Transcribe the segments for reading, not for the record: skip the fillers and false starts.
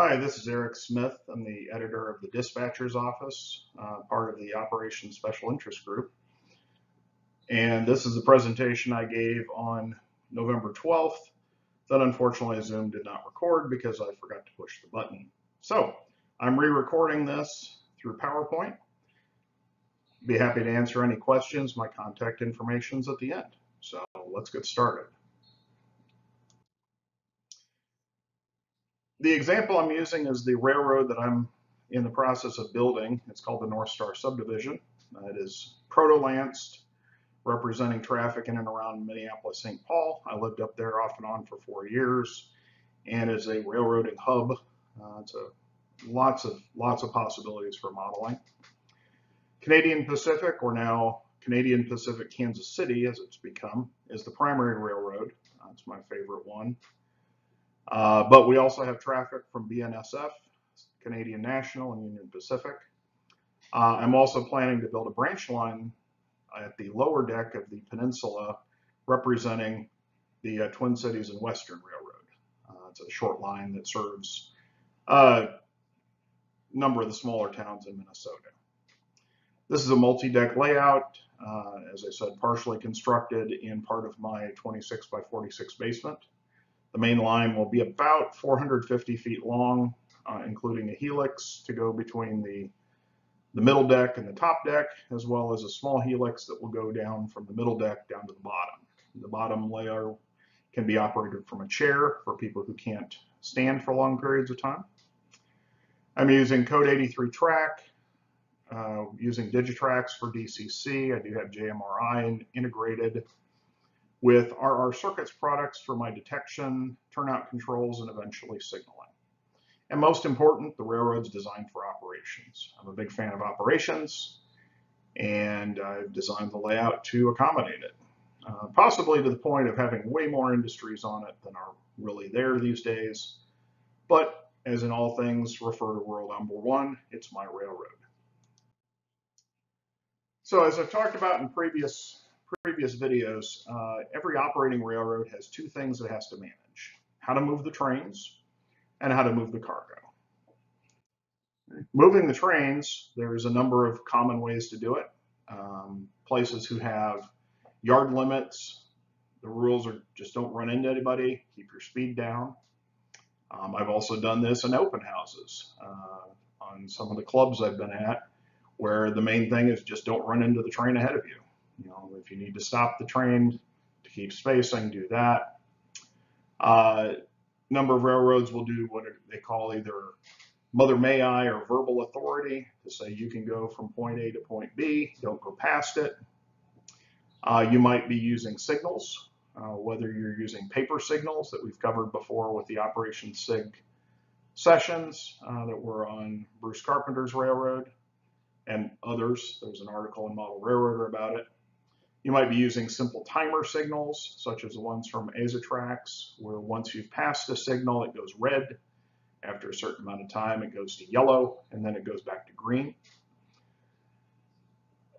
Hi, this is Eric Smith. I'm the editor of the Dispatcher's Office, part of the Operations Special Interest Group. And this is the presentation I gave on November 12th that unfortunately Zoom did not record because I forgot to push the button. So I'm re-recording this through PowerPoint. Be happy to answer any questions. My contact information is at the end. So let's get started. The example I'm using is the railroad that I'm in the process of building. It's called the Northstar Subdivision. It is proto-lanced, representing traffic in and around Minneapolis-St. Paul. I lived up there off and on for 4 years, and is a railroading hub. It's lots of possibilities for modeling. Canadian Pacific, or now Canadian Pacific Kansas City, as it's become, is the primary railroad. It's my favorite one. But we also have traffic from BNSF, Canadian National, and Union Pacific. I'm also planning to build a branch line at the lower deck of the peninsula, representing the Twin Cities and Western Railroad. It's a short line that serves a number of the smaller towns in Minnesota. This is a multi-deck layout, as I said, partially constructed in part of my 26 by 46 basement. The main line will be about 450 feet long, including a helix to go between the middle deck and the top deck, as well as a small helix that will go down from the middle deck down to the bottom. The bottom layer can be operated from a chair for people who can't stand for long periods of time. I'm using Code 83 track, using Digitrax for DCC. I do have JMRI integrated with RR Circuits products for my detection, turnout controls, and eventually signaling. And most important, the railroad's designed for operations. I'm a big fan of operations, and I've designed the layout to accommodate it, possibly to the point of having way more industries on it than are really there these days. But as in all things, refer to world number one, it's my railroad. So as I've talked about in previous videos, every operating railroad has two things it has to manage: how to move the trains and how to move the cargo. Moving the trains, there's a number of common ways to do it. Places who have yard limits, the rules are just don't run into anybody, keep your speed down. I've also done this in open houses on some of the clubs I've been at, where the main thing is just don't run into the train ahead of you. You know, if you need to stop the train to keep spacing, do that. Number of railroads will do what they call either mother may I or verbal authority to say you can go from point A to point B, don't go past it. You might be using signals, whether you're using paper signals that we've covered before with the Operation SIG sessions that were on Bruce Carpenter's railroad and others. There's an article in Model Railroader about it. You might be using simple timer signals, such as the ones from Azatrax, where once you've passed a signal, it goes red. After a certain amount of time, it goes to yellow, and then it goes back to green.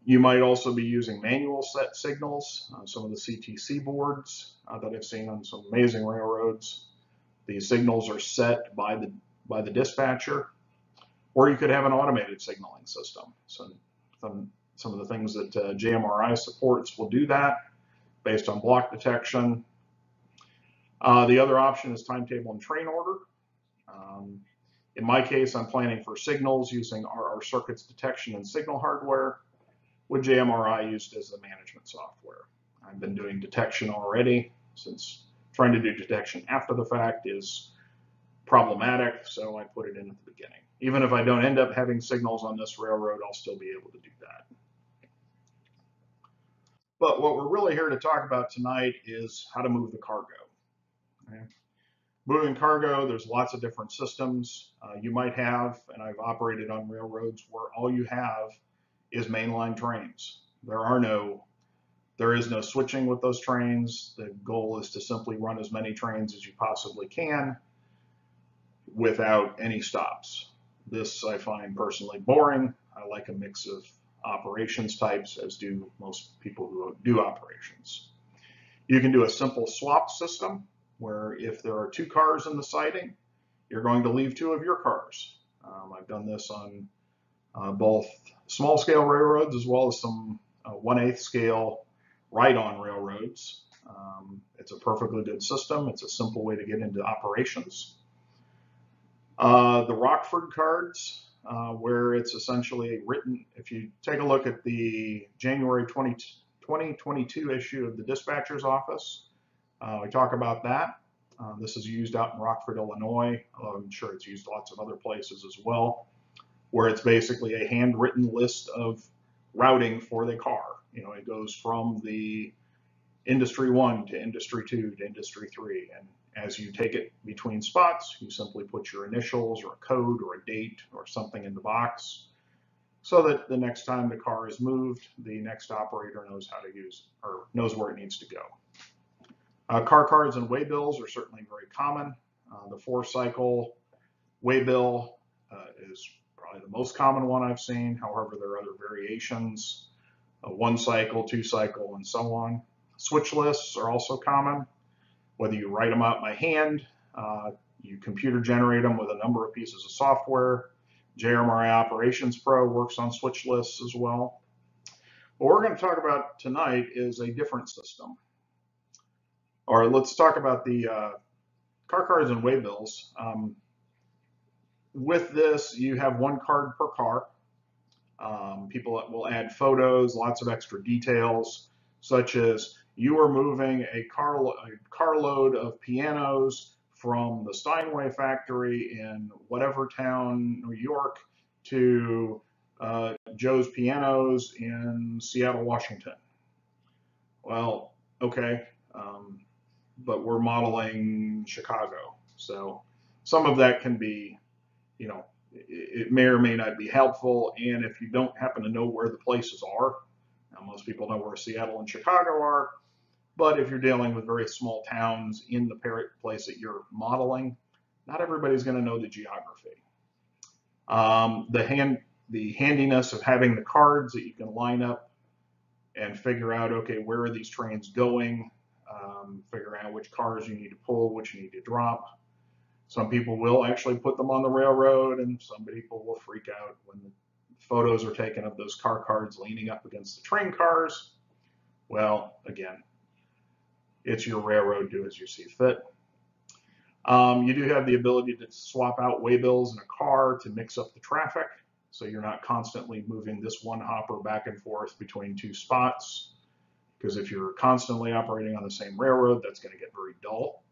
You might also be using manual set signals, some of the CTC boards that I've seen on some amazing railroads. These signals are set by the dispatcher, or you could have an automated signaling system. So some of the things that JMRI supports will do that based on block detection. The other option is timetable and train order. In my case, I'm planning for signals using RR Circuits detection and signal hardware, with JMRI used as the management software. I've been doing detection already, since trying to do detection after the fact is problematic, so I put it in at the beginning. Even if I don't end up having signals on this railroad, I'll still be able to do that. But what we're really here to talk about tonight is how to move the cargo. Okay. Moving cargo, there's lots of different systems you might have, and I've operated on railroads where all you have is mainline trains. There is no switching with those trains. The goal is to simply run as many trains as you possibly can without any stops. This I find personally boring. I like a mix of operations types, as do most people who do operations. You can do a simple swap system, where if there are two cars in the siding, you're going to leave two of your cars. I've done this on both small scale railroads as well as some 1/8 scale ride-on railroads. It's a perfectly good system. It's a simple way to get into operations. The Rockford cards, where it's essentially a written, if you take a look at the January 2022 issue of the Dispatcher's Office, we talk about that. This is used out in Rockford, Illinois. I'm sure it's used lots of other places as well, where it's basically a handwritten list of routing for the car. You know, it goes from the Industry 1 to Industry 2 to Industry 3. And as you take it between spots, you simply put your initials or a code or a date or something in the box so that the next time the car is moved, the next operator knows how to use or knows where it needs to go. Car cards and waybills are certainly very common. The 4-cycle waybill is probably the most common one I've seen. However, there are other variations, 1-cycle, 2-cycle, and so on. Switch lists are also common. Whether you write them out by hand, you computer generate them with a number of pieces of software. JRMI Operations Pro works on switch lists as well. What we're going to talk about tonight is a different system. Or let's talk about the car cards and waybills. With this, you have one card per car. People will add photos, lots of extra details, such as you are moving a carload of pianos from the Steinway factory in whatever town, New York, to Joe's Pianos in Seattle, Washington. Well, okay, but we're modeling Chicago. So some of that can be, you know, it may or may not be helpful. And if you don't happen to know where the places are, now most people know where Seattle and Chicago are, but if you're dealing with very small towns in the place that you're modeling, not everybody's going to know the geography. The handiness of having the cards that you can line up and figure out, okay, where are these trains going? Figure out which cars you need to pull, which you need to drop. Some people will actually put them on the railroad, and some people will freak out when the photos are taken of those car cards leaning up against the train cars. Well, again, it's your railroad, do as you see fit. You do have the ability to swap out waybills in a car to mix up the traffic, so you're not constantly moving this one hopper back and forth between two spots, because if you're constantly operating on the same railroad, that's going to get very dull.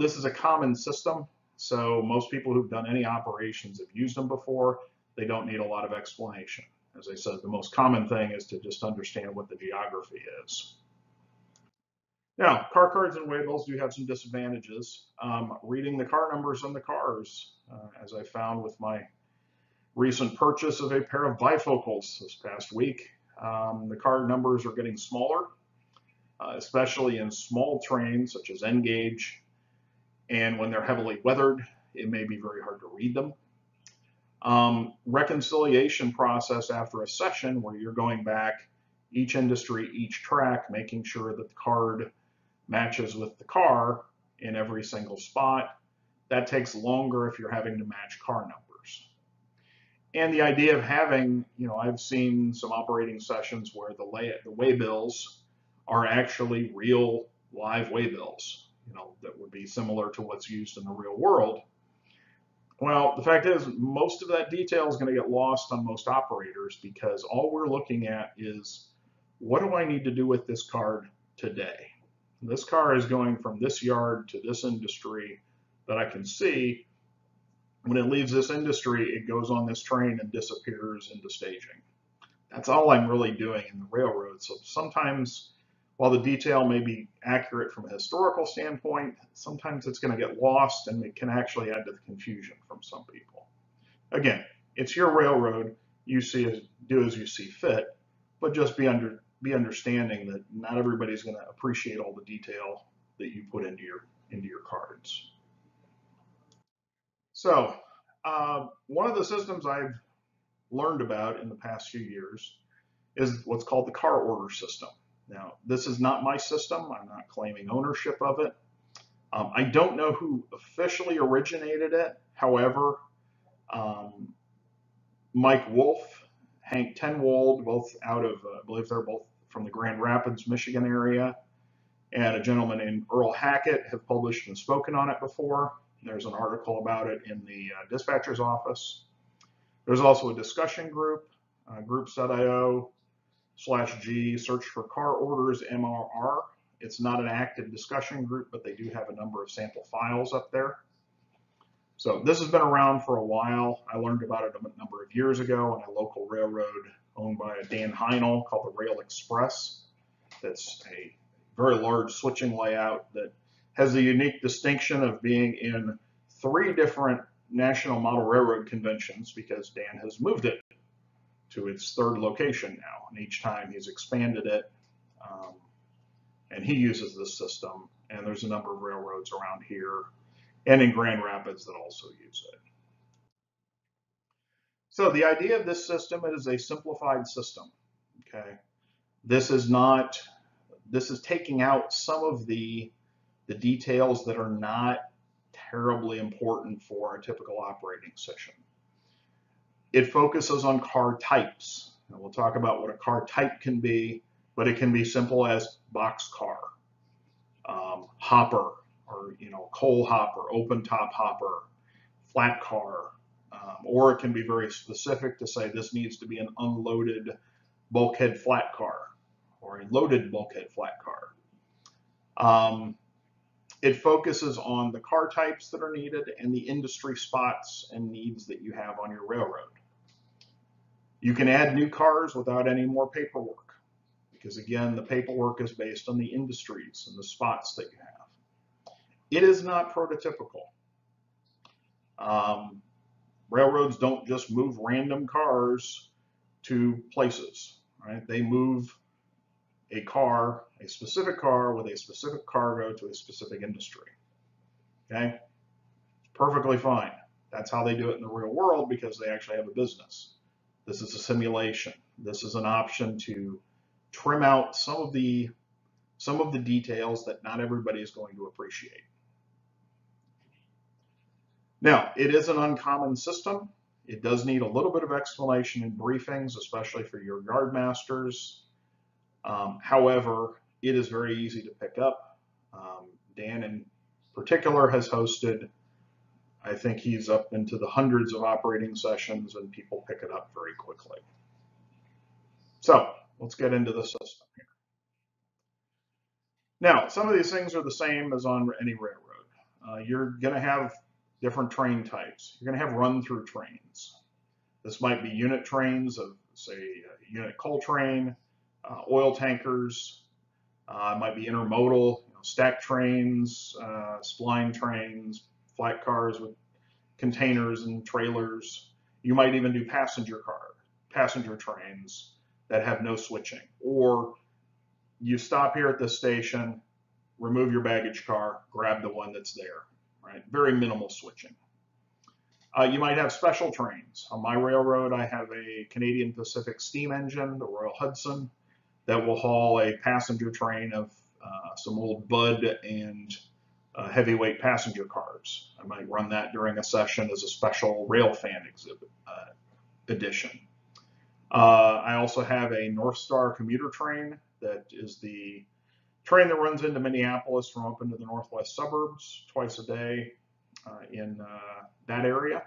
This is a common system, so most people who've done any operations have used them before. They don't need a lot of explanation. As I said, the most common thing is to just understand what the geography is. Now, car cards and waybills do have some disadvantages. Reading the car numbers on the cars, as I found with my recent purchase of a pair of bifocals this past week, the car numbers are getting smaller, especially in small trains such as N gauge, and when they're heavily weathered, it may be very hard to read them. Reconciliation process after a session where you're going back each industry, each track, making sure that the card matches with the car in every single spot. That takes longer if you're having to match car numbers. And the idea of having, you know, I've seen some operating sessions where the waybills are actually real live waybills, you know, that would be similar to what's used in the real world. Well, the fact is, most of that detail is going to get lost on most operators, because all we're looking at is, what do I need to do with this card today? This car is going from this yard to this industry that I can see. When it leaves this industry, it goes on this train and disappears into staging. That's all I'm really doing in the railroad. So sometimes, while the detail may be accurate from a historical standpoint, sometimes it's going to get lost, and it can actually add to the confusion from some people. Again, it's your railroad. You do as you see fit, but just be understanding that not everybody's going to appreciate all the detail that you put into your cards. So one of the systems I've learned about in the past few years is what's called the car order system. Now, this is not my system. I'm not claiming ownership of it. I don't know who officially originated it. However, um, Mike Wolf, Hank Tenwald, both out of, I believe they're both from the Grand Rapids, Michigan area, and a gentleman named Earl Hackett have published and spoken on it before. There's an article about it in the dispatcher's office. There's also a discussion group, groups.io/G, search for car orders MRR. It's not an active discussion group, but they do have a number of sample files up there. So this has been around for a while. I learned about it a number of years ago on a local railroad owned by a Dan Heinel called the Rail Express. That's a very large switching layout that has the unique distinction of being in 3 different National Model Railroad conventions because Dan has moved it to its 3rd location now, and each time he's expanded it, and he uses this system, and there's a number of railroads around here and in Grand Rapids that also use it. So the idea of this system, it is a simplified system, okay? This is taking out some of the details that are not terribly important for a typical operating session. It focuses on car types. And we'll talk about what a car type can be, but it can be simple as box car, hopper, or coal hopper, open top hopper, flat car, or it can be very specific to say this needs to be an unloaded bulkhead flat car or a loaded bulkhead flat car. It focuses on the car types that are needed and the industry spots and needs that you have on your railroad. You can add new cars without any more paperwork because, again, the paperwork is based on the industries and the spots that you have. It is not prototypical. Railroads don't just move random cars to places, right? They move a car, a specific car with a specific cargo to a specific industry, okay? Perfectly fine. That's how they do it in the real world because they actually have a business. This is a simulation. This is an option to trim out some of the details that not everybody is going to appreciate. Now, it is an uncommon system. It does need a little bit of explanation in briefings, especially for your yard masters. However, it is very easy to pick up. Dan in particular has hosted, I think he's up into the hundreds of operating sessions and people pick it up very quickly. So let's get into the system here. Now, some of these things are the same as on any railroad. You're going to have different train types. You're going to have run-through trains. This might be unit trains of, say, a unit coal train, oil tankers. It might be intermodal, stack trains, spline trains, flat cars with containers and trailers. You might even do passenger trains that have no switching. Or you stop here at this station, remove your baggage car, grab the one that's there. Right? Very minimal switching. You might have special trains. On my railroad, I have a Canadian Pacific steam engine, the Royal Hudson, that will haul a passenger train of some old Bud and heavyweight passenger cars. I might run that during a session as a special rail fan exhibit edition. I also have a Northstar commuter train that is the train that runs into Minneapolis from up into the northwest suburbs twice a day in that area.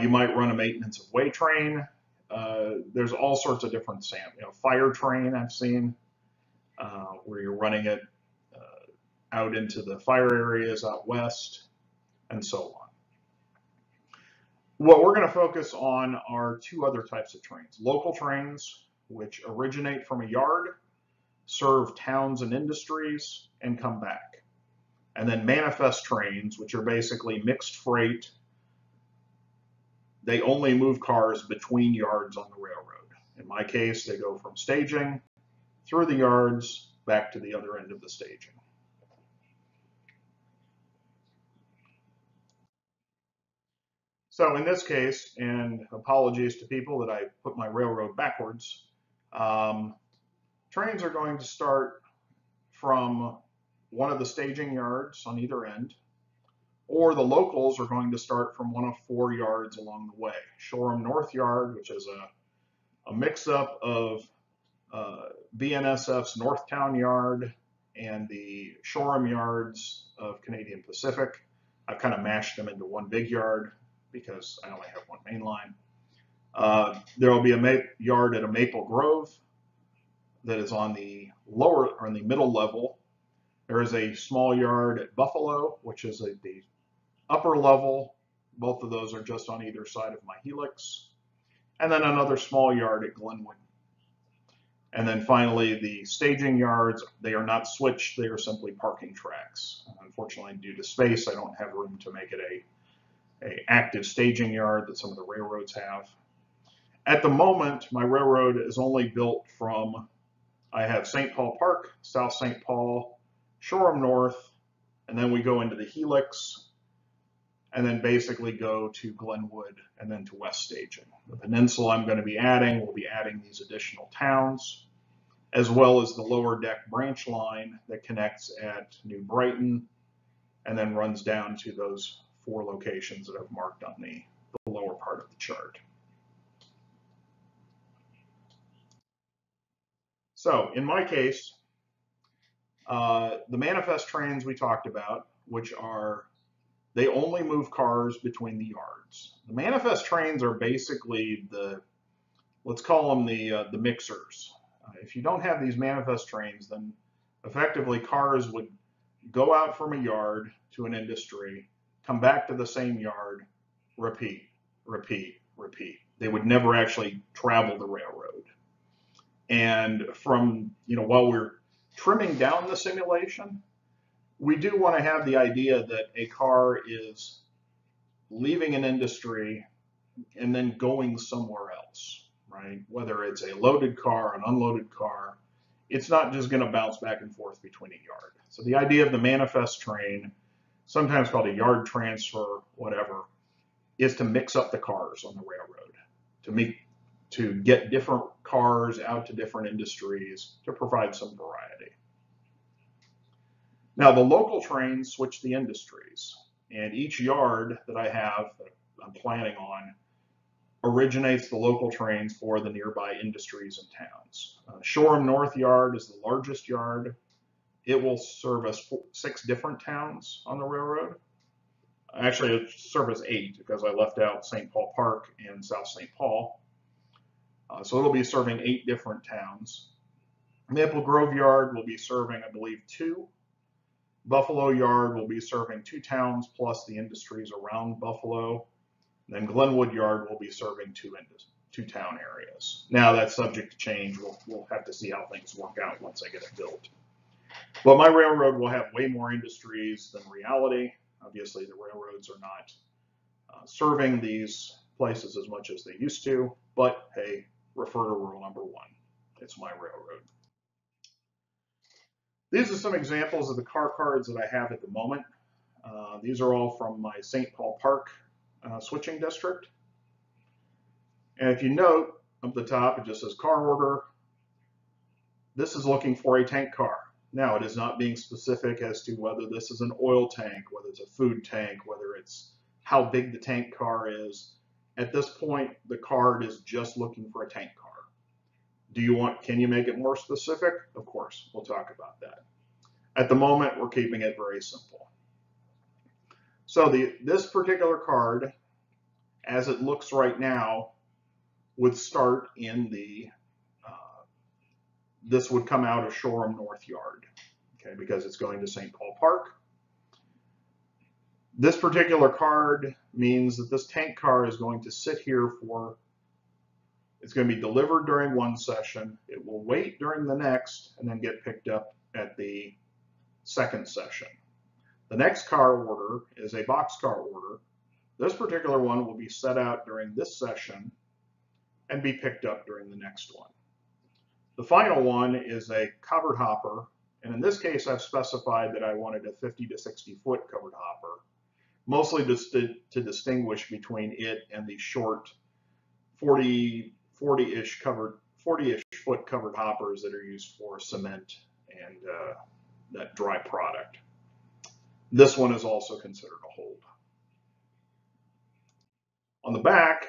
You might run a maintenance of way train. There's all sorts of different fire train I've seen where you're running it out into the fire areas out west and so on. What we're going to focus on are 2 other types of trains. Local trains, which originate from a yard, serve towns and industries, and come back. And then manifest trains, which are basically mixed freight. They only move cars between yards on the railroad. In my case, they go from staging through the yards back to the other end of the staging. So in this case, and apologies to people that I put my railroad backwards, trains are going to start from one of the staging yards on either end, or the locals are going to start from one of 4 yards along the way. Shoreham North Yard, which is a mix-up of BNSF's Northtown Yard and the Shoreham yards of Canadian Pacific. I've kind of mashed them into one big yard because I only have one main line. There will be a yard at a Maple Grove that is on the lower or in the middle level. There is a small yard at Buffalo, which is at the upper level. Both of those are just on either side of my helix. And then another small yard at Glenwood. And then finally, the staging yards, they are not switched, they are simply parking tracks. Unfortunately, due to space, I don't have room to make it a active staging yard that some of the railroads have. At the moment, my railroad is only built from, I have St. Paul Park, South St. Paul, Shoreham North, and then we go into the helix, and then basically go to Glenwood and then to West Staging. The peninsula I'm going to be adding, we'll be adding these additional towns, as well as the lower deck branch line that connects at New Brighton and then runs down to those 4 locations that I've marked on the lower part of the chart. So in my case, the manifest trains we talked about, which are, they only move cars between the yards. The manifest trains are basically the, let's call them the mixers. If you don't have these manifest trains, then effectively cars would go out from a yard to an industry, come back to the same yard, repeat, repeat, repeat. They would never actually travel the railroad. And from, while we're trimming down the simulation, we do want to have the idea that a car is leaving an industry and then going somewhere else, right? Whether it's a loaded car, an unloaded car, it's not just going to bounce back and forth between a yard. So the idea of the manifest train, sometimes called a yard transfer, whatever, is to mix up the cars on the railroad, to get different cars out to different industries, to provide some variety. Now the local trains switch the industries, and each yard that I have that I'm planning on originates the local trains for the nearby industries and towns. Shoreham North Yard is the largest yard. It will service 6 different towns on the railroad. Actually, it service 8 because I left out St. Paul Park and South St. Paul. So it'll be serving 8 different towns. Maple Grove Yard will be serving, I believe, 2. Buffalo Yard will be serving 2 towns plus the industries around Buffalo. And then Glenwood Yard will be serving 2 town areas. Now that's subject to change. We'll have to see how things work out once I get it built. But my railroad will have way more industries than reality. Obviously, the railroads are not serving these places as much as they used to, but hey, refer to rule number 1. It's my railroad. These are some examples of the car cards that I have at the moment. These are all from my St. Paul Park switching district. And if you note up the top, it just says car order. This is looking for a tank car. Now, it is not being specific as to whether this is an oil tank, whether it's a food tank, whether it's how big the tank car is. At this point, the card is just looking for a tank car. Can you make it more specific? Of course, we'll talk about that. At the moment, we're keeping it very simple. So this particular card, as it looks right now, would start in this would come out of Shoreham North Yard, okay, because it's going to St. Paul Park. This particular card means that this tank car is going to sit here it's going to be delivered during one session, it will wait during the next, and then get picked up at the second session. The next car order is a boxcar order. This particular one will be set out during this session and be picked up during the next one. The final one is a covered hopper, and in this case I've specified that I wanted a 50 to 60 foot covered hopper, mostly just to distinguish between it and the short 40-ish foot covered hoppers that are used for cement and that dry product. This one is also considered a hold. On the back,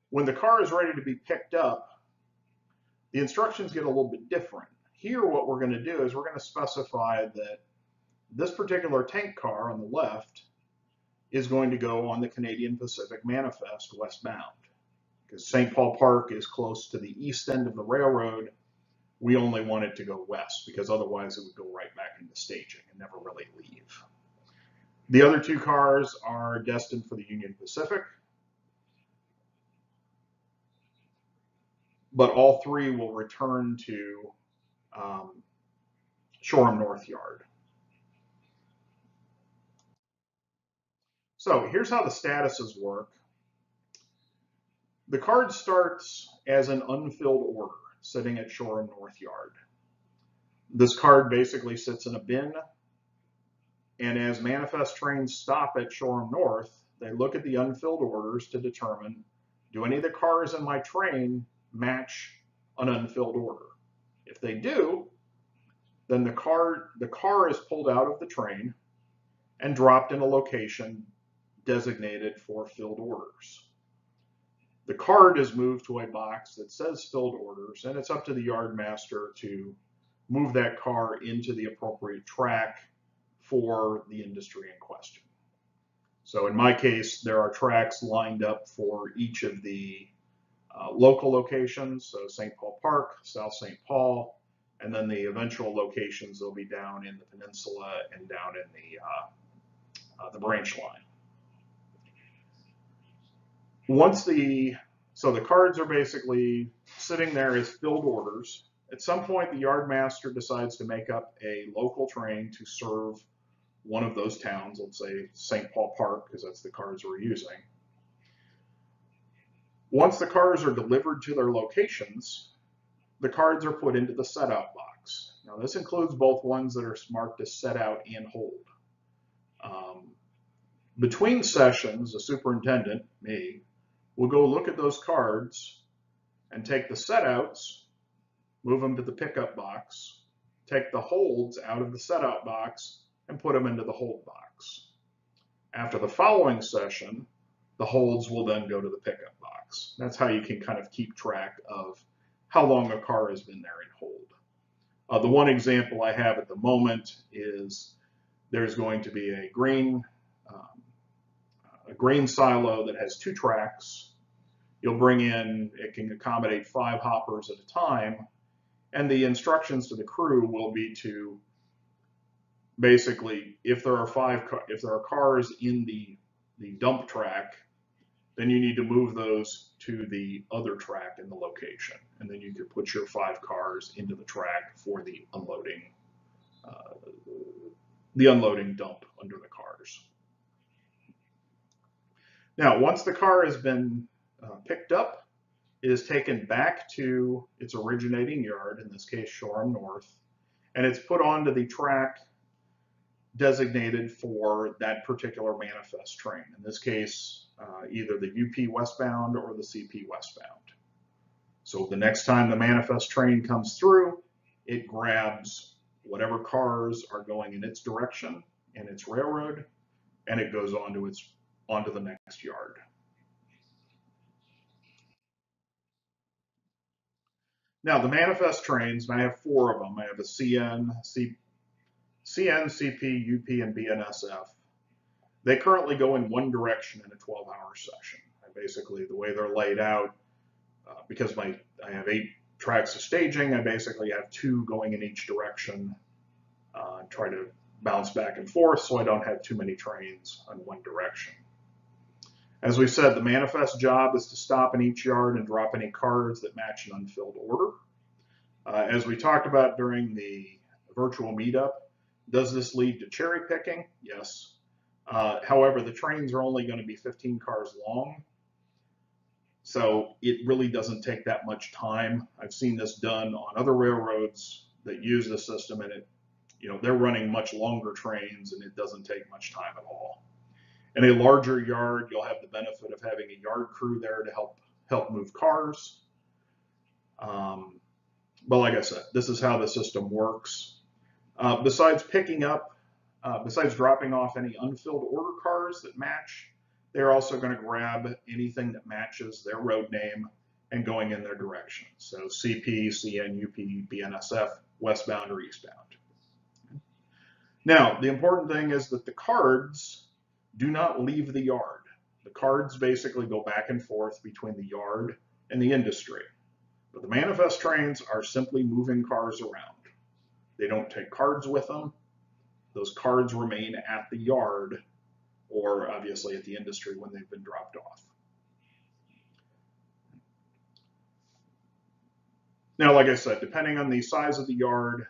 when the car is ready to be picked up, the instructions get a little bit different. Here, what we're going to do is we're going to specify that this particular tank car on the left is going to go on the Canadian Pacific Manifest westbound. Because St. Paul Park is close to the east end of the railroad, we only want it to go west, because otherwise it would go right back into staging and never really leave. The other two cars are destined for the Union Pacific, but all three will return to Shoreham North Yard. So here's how the statuses work. The card starts as an unfilled order sitting at Shoreham North Yard. This card basically sits in a bin, and as manifest trains stop at Shoreham North, they look at the unfilled orders to determine, do any of the cars in my train match an unfilled order? If they do, then the car is pulled out of the train and dropped in a location designated for filled orders. The card is moved to a box that says filled orders, and it's up to the yard master to move that car into the appropriate track for the industry in question. So in my case, there are tracks lined up for each of the local locations, so St. Paul Park, South St. Paul, and then the eventual locations will be down in the peninsula and down in the branch line. So the cards are basically sitting there as filled orders. At some point, the yard master decides to make up a local train to serve one of those towns, let's say St. Paul Park, because that's the cards we're using. Once the cars are delivered to their locations, the cards are put into the set-out box. Now, this includes both ones that are marked as set out and hold. Between sessions, the superintendent, me, will go look at those cards and take the set-outs, move them to the pickup box, take the holds out of the set-out box, and put them into the hold box. After the following session, the holds will then go to the pickup box. That's how you can kind of keep track of how long a car has been there in hold. The one example I have at the moment is there's going to be a grain silo that has 2 tracks. You'll bring in, it can accommodate 5 hoppers at a time, and the instructions to the crew will be to basically, if there are cars in the dump track, then you need to move those to the other track in the location, and then you could put your 5 cars into the track for the unloading dump under the cars. Now, once the car has been picked up, it is taken back to its originating yard, in this case Shoreham North, and it's put onto the track designated for that particular manifest train. In this case, either the UP westbound or the CP westbound. So the next time the manifest train comes through, it grabs whatever cars are going in its direction and its railroad, and it goes onto the next yard. Now the manifest trains, and I have 4 of them. I have a CN, CP, UP, and BNSF. They currently go in one direction in a 12-hour session. Basically, the way they're laid out, because I have 8 tracks of staging, I basically have 2 going in each direction, try to bounce back and forth so I don't have too many trains in one direction. As we said, the manifest job is to stop in each yard and drop any cards that match an unfilled order. As we talked about during the virtual meetup, does this lead to cherry picking? Yes. However, the trains are only going to be 15 cars long, so it really doesn't take that much time. I've seen this done on other railroads that use the system, and they're running much longer trains, and it doesn't take much time at all. In a larger yard, you'll have the benefit of having a yard crew there to help move cars. But like I said, this is how the system works. Besides picking up, besides dropping off any unfilled order cars that match, they're also going to grab anything that matches their road name and going in their direction. So CP, CN, UP, BNSF, westbound or eastbound. Now, the important thing is that the cards do not leave the yard. The cards basically go back and forth between the yard and the industry. But the manifest trains are simply moving cars around. They don't take cards with them. Those cards remain at the yard or obviously at the industry when they've been dropped off. Now, like I said, depending on the size of the yard,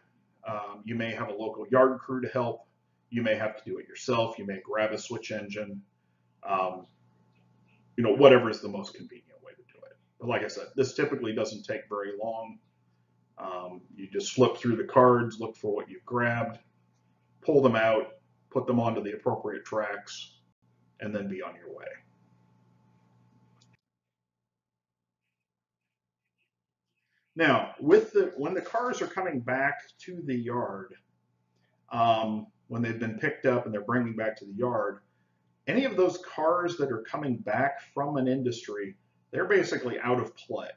you may have a local yard crew to help. You may have to do it yourself. You may grab a switch engine. Whatever is the most convenient way to do it. But like I said, this typically doesn't take very long. You just flip through the cards, look for what you've grabbed, pull them out, put them onto the appropriate tracks, and then be on your way. Now, when the cars are coming back to the yard, when they've been picked up and they're bringing back to the yard, any of those cars that are coming back from an industry, they're basically out of play.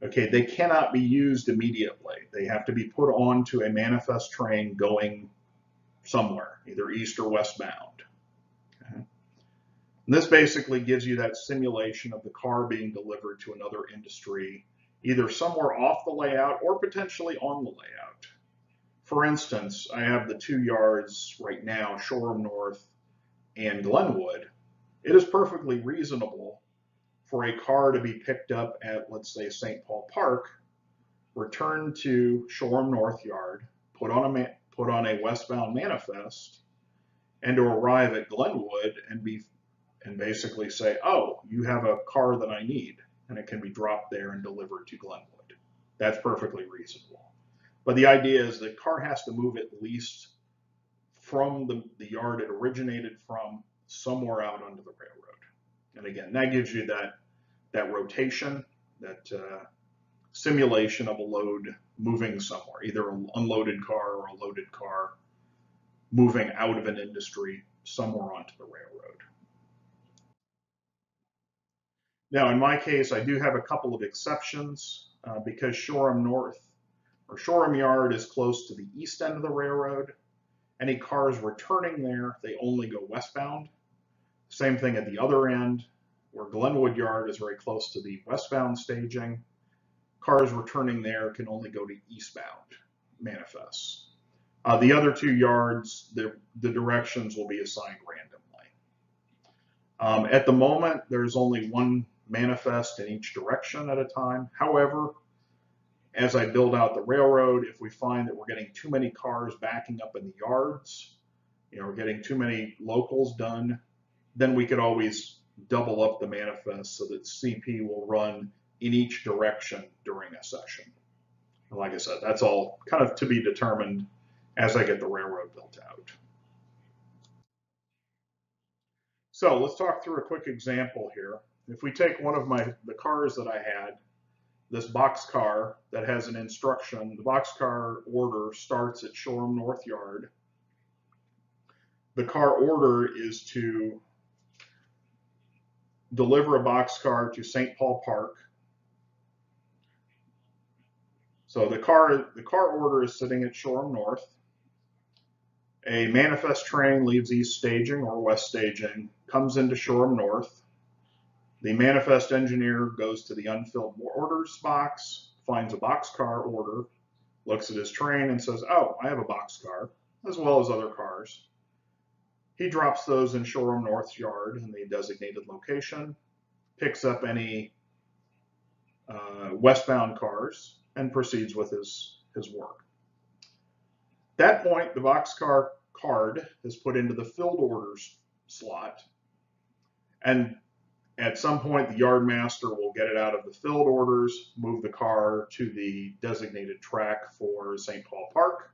Okay, they cannot be used immediately. They have to be put onto a manifest train going somewhere, either east or westbound. Okay. And this basically gives you that simulation of the car being delivered to another industry, either somewhere off the layout or potentially on the layout. For instance, I have the 2 yards right now, Shoreham North and Glenwood. It is perfectly reasonable for a car to be picked up at, let's say, St. Paul Park, returned to Shoreham North Yard, put on a westbound manifest, and to arrive at Glenwood and basically say, oh, you have a car that I need, and it can be dropped there and delivered to Glenwood. That's perfectly reasonable. But the idea is the car has to move at least from the yard it originated from somewhere out onto the railroad. And again, that gives you that rotation, that simulation of a load moving somewhere, either an unloaded car or a loaded car moving out of an industry somewhere onto the railroad. Now, in my case, I do have a couple of exceptions because Shoreham North or Shoreham Yard is close to the east end of the railroad. Any cars returning there, they only go westbound. Same thing at the other end, where Glenwood Yard is very close to the westbound staging. Cars returning there can only go to eastbound manifests. The other 2 yards, the directions will be assigned randomly. At the moment, there's only 1 manifest in each direction at a time. However, as I build out the railroad, if we find that we're getting too many cars backing up in the yards, we're getting too many locals done, then we could always double up the manifest so that CP will run in each direction during a session. And like I said, that's all kind of to be determined as I get the railroad built out. So let's talk through a quick example here. If we take one of the cars that I had, this box car that has an instruction, the box car order starts at Shoreham North Yard. The car order is to deliver a box car to St. Paul Park. So the car order is sitting at Shoreham North. A manifest train leaves east staging or west staging, comes into Shoreham North. The manifest engineer goes to the unfilled orders box, finds a boxcar order, looks at his train and says, oh, I have a boxcar, as well as other cars. He drops those in Shoreham North Yard in the designated location, picks up any westbound cars, and proceeds with his work. At that point, the boxcar card is put into the filled orders slot, and at some point, the yard master will get it out of the filled orders, move the car to the designated track for St. Paul Park.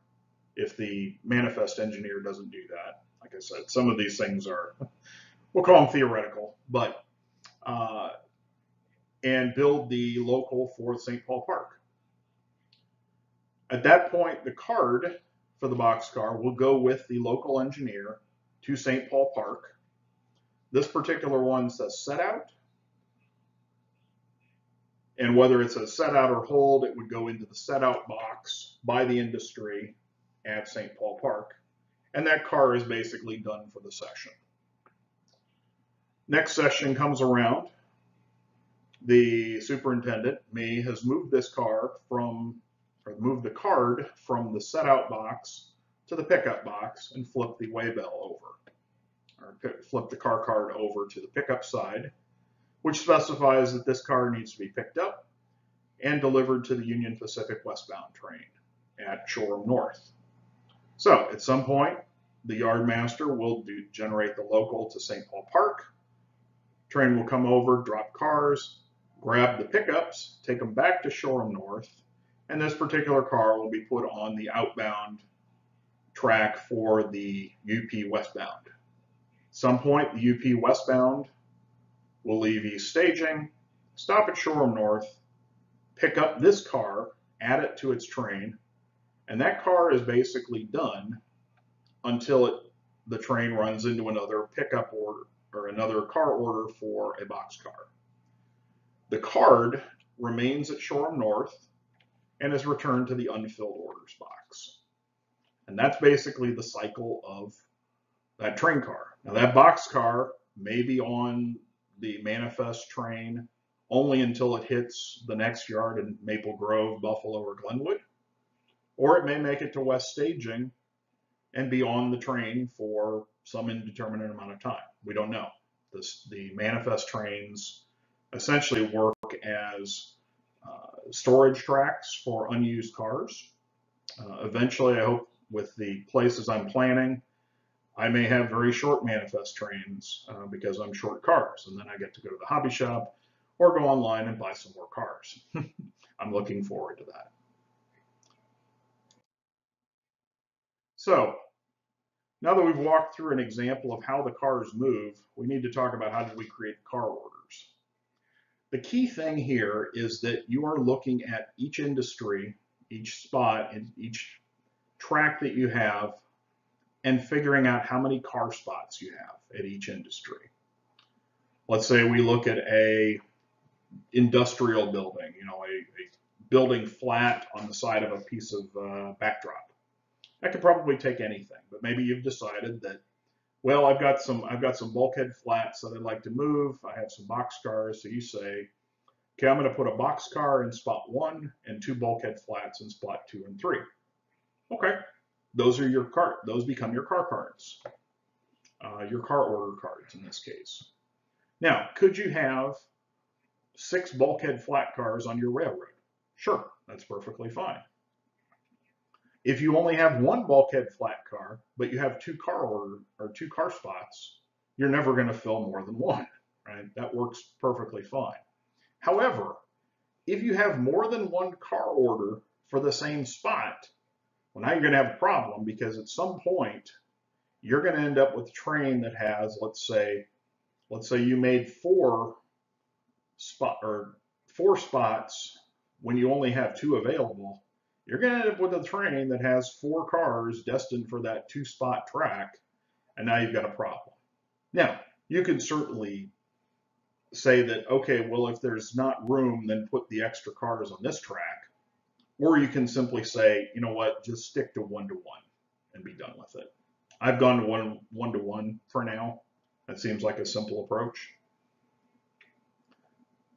If the manifest engineer doesn't do that, like I said, some of these things are, we'll call them theoretical, but, and build the local for St. Paul Park. At that point, the card for the boxcar will go with the local engineer to St. Paul Park. This particular one says set out, and whether it's a set out or hold, it would go into the set out box by the industry at St. Paul Park. And that car is basically done for the session. Next session comes around. The superintendent, me, has moved this car from, or moved the card from the set out box to the pickup box and flipped the weigh-bell over, or flipped the car card over to the pickup side, which specifies that this car needs to be picked up and delivered to the Union Pacific westbound train at Shoreham North. So at some point, the yard master will generate the local to St. Paul Park. Train will come over, drop cars, grab the pickups, take them back to Shoreham North, and this particular car will be put on the outbound track for the UP westbound. At some point, the UP westbound will leave East Staging, stop at Shoreham North, pick up this car, add it to its train, and that car is basically done until the train runs into another pickup order or another car order for a boxcar. The card remains at Shoreham North and is returned to the unfilled orders box. And that's basically the cycle of that train car. Now that boxcar may be on the manifest train only until it hits the next yard in Maple Grove, Buffalo, or Glenwood, or it may make it to West Staging and be on the train for some indeterminate amount of time. We don't know. The manifest trains essentially work as storage tracks for unused cars. Eventually, I hope with the places I'm planning, I may have very short manifest trains because I'm short cars, and then I get to go to the hobby shop or go online and buy some more cars. I'm looking forward to that. So now that we've walked through an example of how the cars move, we need to talk about how did we create car orders. The key thing here is that you are looking at each industry, each spot, and each track that you have, and figuring out how many car spots you have at each industry. Let's say we look at a industrial building, a building flat on the side of a piece of backdrop. That could probably take anything, but maybe you've decided that, well, I've got some bulkhead flats that I'd like to move. I have some box cars, so you say, okay, I'm going to put a box car in spot 1 and 2 bulkhead flats in spot 2 and 3. Okay, those are your car. Those become your car cards, your car order cards in this case. Now, could you have 6 bulkhead flat cars on your railroad? Sure, that's perfectly fine. If you only have 1 bulkhead flat car, but you have 2 car spots, you're never going to fill more than 1, right? That works perfectly fine. However, if you have more than 1 car order for the same spot, well, now you're going to have a problem, because at some point you're going to end up with a train that has, let's say you made 4 spots when you only have 2 available. You're going to end up with a train that has 4 cars destined for that 2-spot track, and now you've got a problem. Now, you could certainly say that, okay, well, if there's not room, then put the extra cars on this track. Or you can simply say, you know what, just stick to 1-to-1 and be done with it. I've gone to 1-to-1 for now. That seems like a simple approach.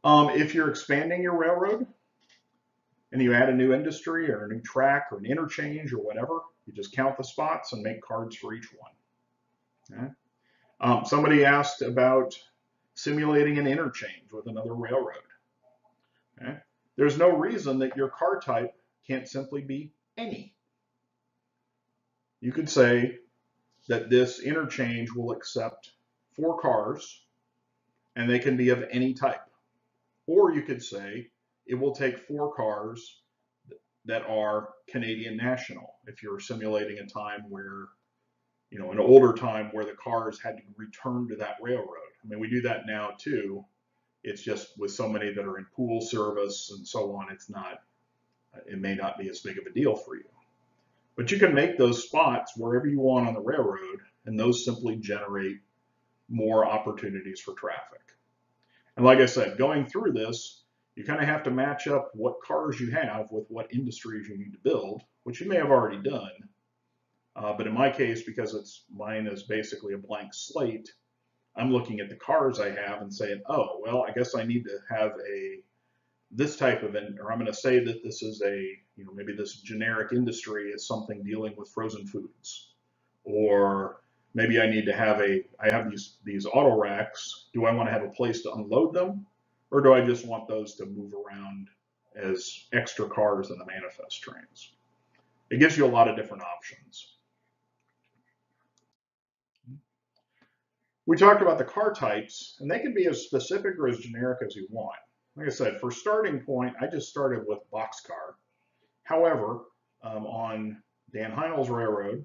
If you're expanding your railroad, and you add a new industry or a new track or an interchange or whatever, you just count the spots and make cards for each one. Okay? Somebody asked about simulating an interchange with another railroad. Okay? There's no reason that your car type can't simply be any. You could say that this interchange will accept 4 cars, and they can be of any type. Or you could say it will take 4 cars that are Canadian national. If you're simulating a time where, an older time where the cars had to return to that railroad. I mean, we do that now too. It's just with so many that are in pool service and so on, it may not be as big of a deal for you. But you can make those spots wherever you want on the railroad, and those simply generate more opportunities for traffic. And like I said, going through this, you kind of have to match up what cars you have with what industries you need to build, which you may have already done. But in my case, because mine is basically a blank slate, I'm looking at the cars I have and saying, oh, well, I guess I need to have this type of, or I'm going to say that this is maybe this generic industry is something dealing with frozen foods. Or maybe I need to have I have these auto racks. Do I want to have a place to unload them? Or do I just want those to move around as extra cars in the manifest trains? It gives you a lot of different options. We talked about the car types, and they can be as specific or as generic as you want. Like I said, for starting point, I just started with boxcar. However, on Dan Heinel's railroad,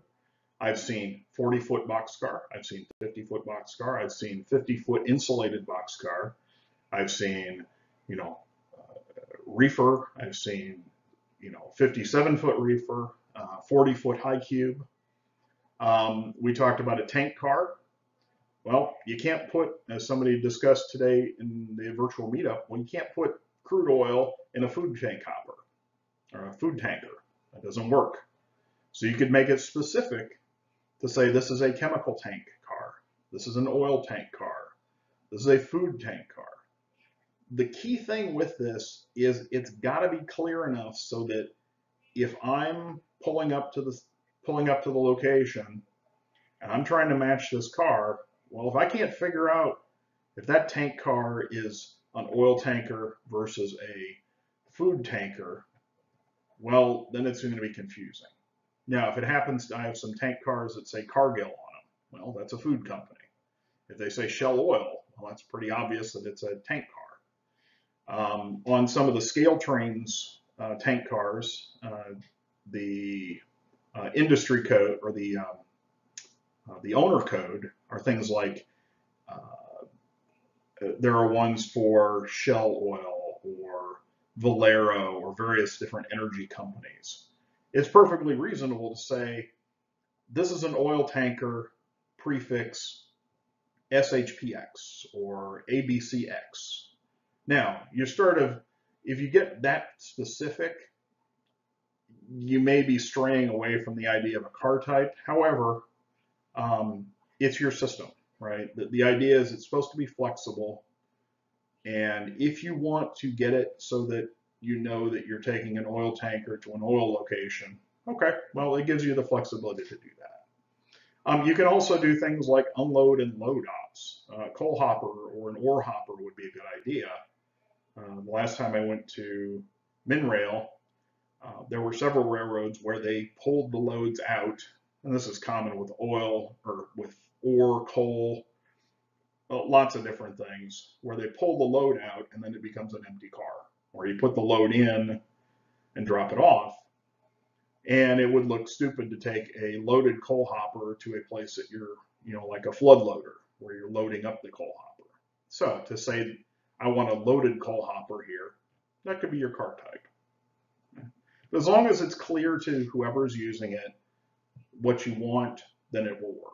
I've seen 40-foot boxcar, I've seen 50-foot boxcar, I've seen 50-foot insulated boxcar, I've seen, reefer, I've seen, 57-foot reefer, 40-foot high cube. We talked about a tank car. Well, you can't put, as somebody discussed today in the virtual meetup, well, you can't put crude oil in a food tank hopper or a food tanker. That doesn't work. So you could make it specific to say this is a chemical tank car, this is an oil tank car, this is a food tank car. The key thing with this is it's got to be clear enough so that if I'm pulling up to the location and I'm trying to match this car, well, if I can't figure out if that tank car is an oil tanker versus a food tanker, well, then it's going to be confusing. Now, if it happens, I have some tank cars that say Cargill on them. Well, that's a food company. If they say Shell Oil, well, that's pretty obvious that it's a tank car. On some of the scale trains, tank cars, the industry code or the owner code are things like there are ones for Shell Oil or Valero or various different energy companies. It's perfectly reasonable to say this is an oil tanker prefix SHPX or ABCX. Now, if you get that specific, you may be straying away from the idea of a car type. However, it's your system, right? The idea is it's supposed to be flexible. And if you want to get it so that you know that you're taking an oil tanker to an oil location, okay, well, it gives you the flexibility to do that. You can also do things like unload and load ops. Coal hopper or an ore hopper would be a good idea. The last time I went to Minrail, there were several railroads where they pulled the loads out, and this is common with oil or with ore, coal, lots of different things, where they pull the load out and then it becomes an empty car, or you put the load in and drop it off. And it would look stupid to take a loaded coal hopper to a place that you're, like a flood loader, where you're loading up the coal hopper. So to say, I want a loaded coal hopper here, that could be your car type. But as long as it's clear to whoever's using it what you want, then it will work.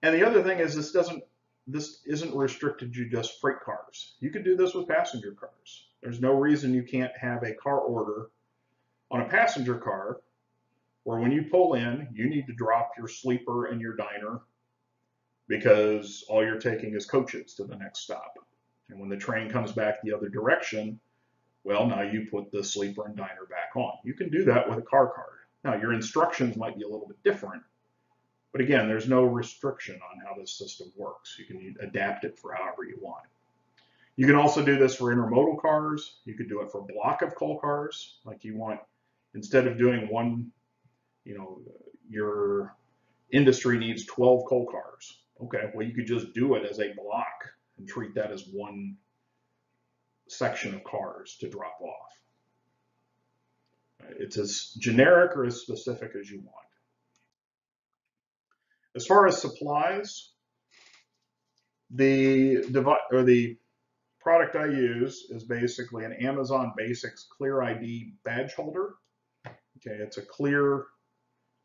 And the other thing is this isn't restricted to just freight cars. You could do this with passenger cars. There's no reason you can't have a car order on a passenger car where when you pull in, you need to drop your sleeper and your diner because all you're taking is coaches to the next stop. And when the train comes back the other direction, well, now you put the sleeper and diner back on. You can do that with a car card. Now, your instructions might be a little bit different, but again, there's no restriction on how this system works. You can adapt it for however you want. You can also do this for intermodal cars. You could do it for a block of coal cars. Like you want, instead of doing one, your industry needs 12 coal cars. Okay, well, you could just do it as a block and treat that as one section of cars to drop off. It's as generic or as specific as you want. As far as supplies, the product I use is basically an Amazon Basics Clear ID badge holder. Okay, it's a clear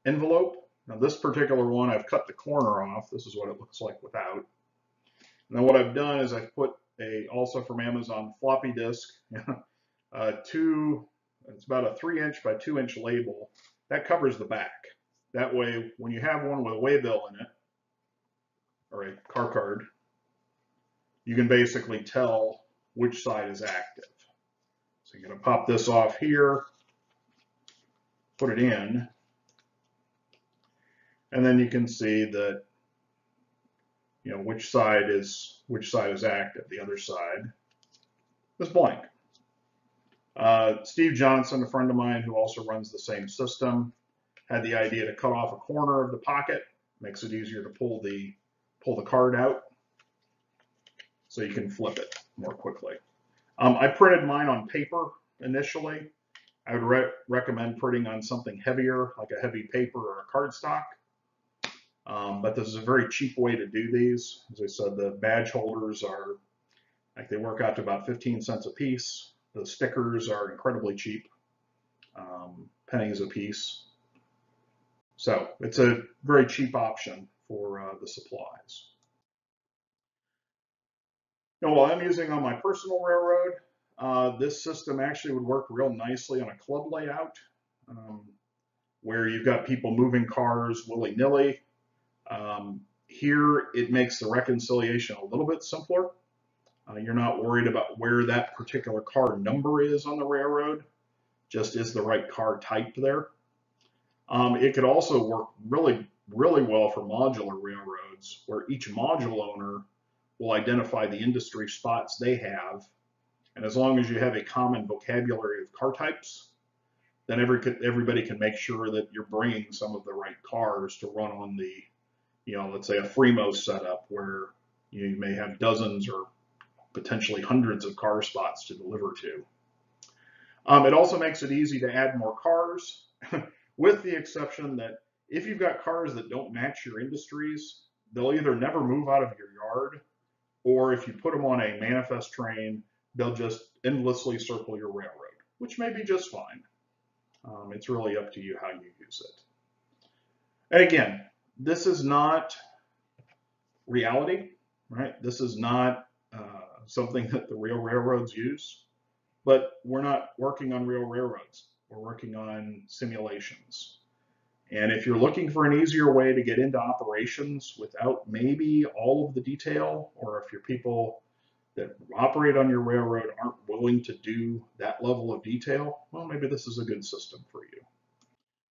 envelope. Now this particular one, I've cut the corner off. This is what it looks like without. And then what I've done is I've put also from Amazon, floppy disk, it's about a 3-inch by 2-inch label. That covers the back. That way, when you have one with a waybill in it, or a car card, you can basically tell which side is active. So you're going to pop this off here, put it in, and then you can see that which side is active. The other side is blank. Steve Johnson, a friend of mine who also runs the same system, had the idea to cut off a corner of the pocket. Makes it easier to pull the card out, so you can flip it more quickly. I printed mine on paper initially. I would recommend printing on something heavier, like a heavy paper or a cardstock. But this is a very cheap way to do these. As I said, the badge holders they work out to about 15 cents a piece. The stickers are incredibly cheap, pennies a piece. So it's a very cheap option for the supplies. Now, while I'm using on my personal railroad, this system actually would work real nicely on a club layout, where you've got people moving cars willy-nilly. Here, it makes the reconciliation a little bit simpler. You're not worried about where that particular car number is on the railroad, just is the right car type there. It could also work really, really well for modular railroads, where each module owner will identify the industry spots they have. And as long as you have a common vocabulary of car types, then everybody can make sure that you're bringing some of the right cars to run on the, let's say a Fremo setup, where you may have dozens or potentially hundreds of car spots to deliver to. It also makes it easy to add more cars, with the exception that if you've got cars that don't match your industries, they'll either never move out of your yard, or if you put them on a manifest train, they'll just endlessly circle your railroad, which may be just fine. It's really up to you how you use it. And again, this is not reality, right? This is not something that the real railroads use, but we're not working on real railroads. We're working on simulations. And if you're looking for an easier way to get into operations without maybe all of the detail, or if your people that operate on your railroad aren't willing to do that level of detail, well, maybe this is a good system for you.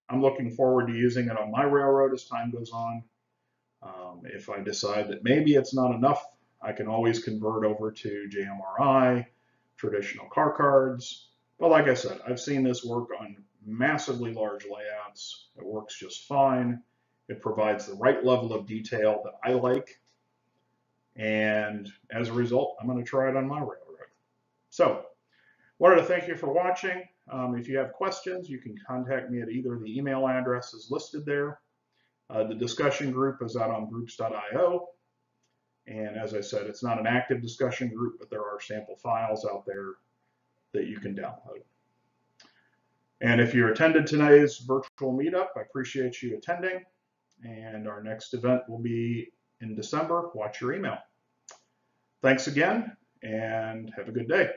I'm looking forward to using it on my railroad as time goes on. If I decide that maybe it's not enough, I can always convert over to JMRI, traditional car cards. But like I said, I've seen this work on massively large layouts. It works just fine. It provides the right level of detail that I like. And as a result, I'm going to try it on my railroad. So, wanted to thank you for watching. If you have questions, you can contact me at either of the email addresses listed there. The discussion group is out on groups.io. And as I said, it's not an active discussion group, but there are sample files out there that you can download. And if you attended today's virtual meetup, I appreciate you attending. And our next event will be in December. Watch your email. Thanks again, and have a good day.